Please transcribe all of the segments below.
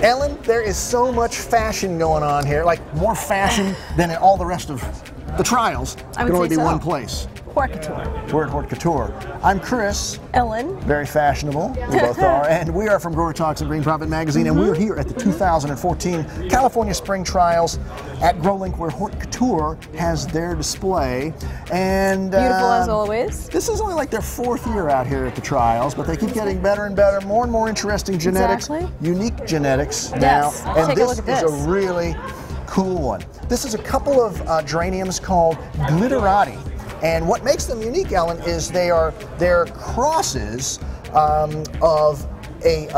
Ellen, there is so much fashion going on here, like more fashion than in all the rest of the trials. I would can only say be so. one place. Hort Couture. We're at Hort Couture. I'm Chris. Ellen. Very fashionable, we both are, and we are from Growertalks and Green Profit Magazine, and we're here at the 2014 California Spring Trials at GrowLink, where Hort Couture has their display. And Beautiful as always. This is only like their 4th year out here at the trials, but they keep getting better and better, more and more interesting genetics, unique genetics Yes. now, and Take a this look at is this. a really cool one. This is a couple of geraniums called Glitterati. And what makes them unique, Ellen, is they're crosses of a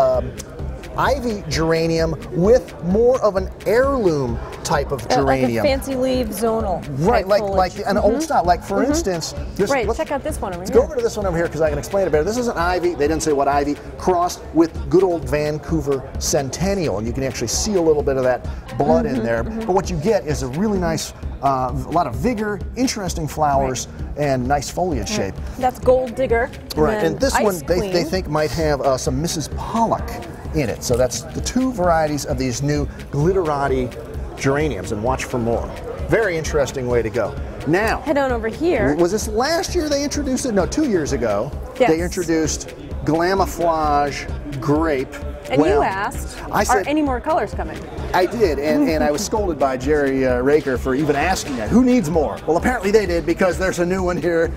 ivy geranium with more of an heirloom type of geranium. Like a fancy leaf zonal. Right, like an old style. Like for instance, check out this one over here. Let's go over to this one over here because I can explain it better. This is an ivy, they didn't say what ivy, crossed with good old Vancouver Centennial. And you can actually see a little bit of that blood in there. But what you get is a really nice, a lot of vigor, interesting flowers, and nice foliage shape. That's Gold Digger. Right, and this one Queen. they think might have some Mrs. Pollock in it. So that's the 2 varieties of these new Glitterati geraniums, and watch for more. Very interesting way to go. Now, head on over here. Was this last year they introduced it? No, 2 years ago. Yes. They introduced Glamouflage grape. And you asked, are any more colors coming? I did, and I was scolded by Jerry Raker for even asking that. Who needs more? Well, apparently they did, because there's a new one here,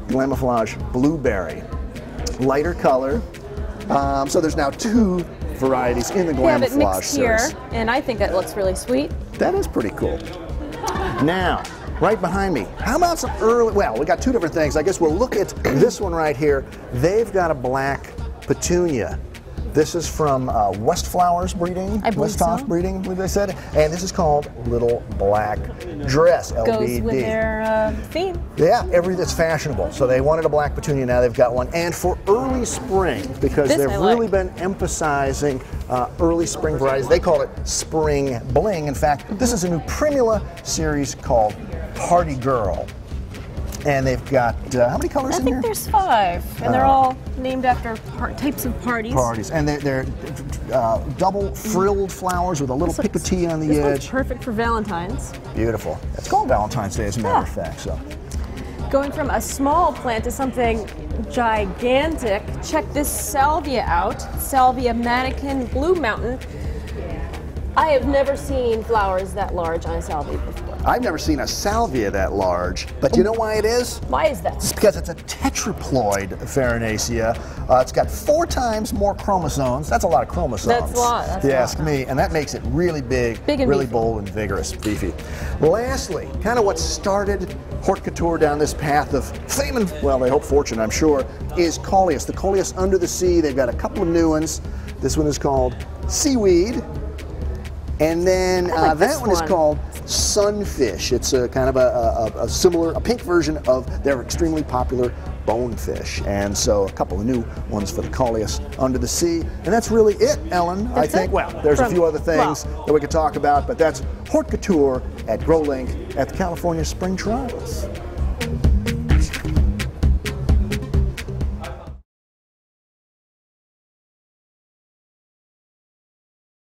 Glamouflage Blueberry. Lighter color. So there's now 2 varieties in the Glamouflage series. Here, and I think that looks really sweet. That is pretty cool. Now, right behind me, how about some early, well, we got 2 different things. I guess we'll look at this one right here. They've got a black Petunia. This is from West Flowers breeding, Westhoff breeding, I believe they said, and this is called Little Black Dress, LBD. Goes with their theme. Yeah, that's fashionable. So they wanted a black Petunia, now they've got one. And for early spring, because they've really been emphasizing early spring varieties, they call it Spring Bling. In fact, this is a new Primula series called Party Girl. And they've got, how many colors in here? I think there's 5, and they're all named after types of parties. And they're double frilled flowers with a little picotee on the edge. This one's perfect for Valentine's. Beautiful. It's called Valentine's Day, as a matter of fact. So, going from a small plant to something gigantic, check this Salvia out. Salvia Mannequin Blue Mountain. I have never seen flowers that large on a salvia before. I've never seen a salvia that large, but you know why it is? Why is that? It's because it's a tetraploid farinacea. It's got 4 times more chromosomes. That's a lot of chromosomes. That's a lot. That's if you ask me, and that makes it really big and really bold and vigorous, beefy. Lastly, kind of what started Hort Couture down this path of fame and, well, they hope fortune, I'm sure, is Coleus. The Coleus Under the Sea. They've got a couple of new ones. This one is called Seaweed. And then that one is called Sunfish. It's a kind of a similar, a pink version of their extremely popular Bonefish. And so a couple of new ones for the Coleus Under the Sea. And that's really it, Ellen, I think. Well, there's a few other things that we could talk about, but that's Hort Couture at GrowLink at the California Spring Trials.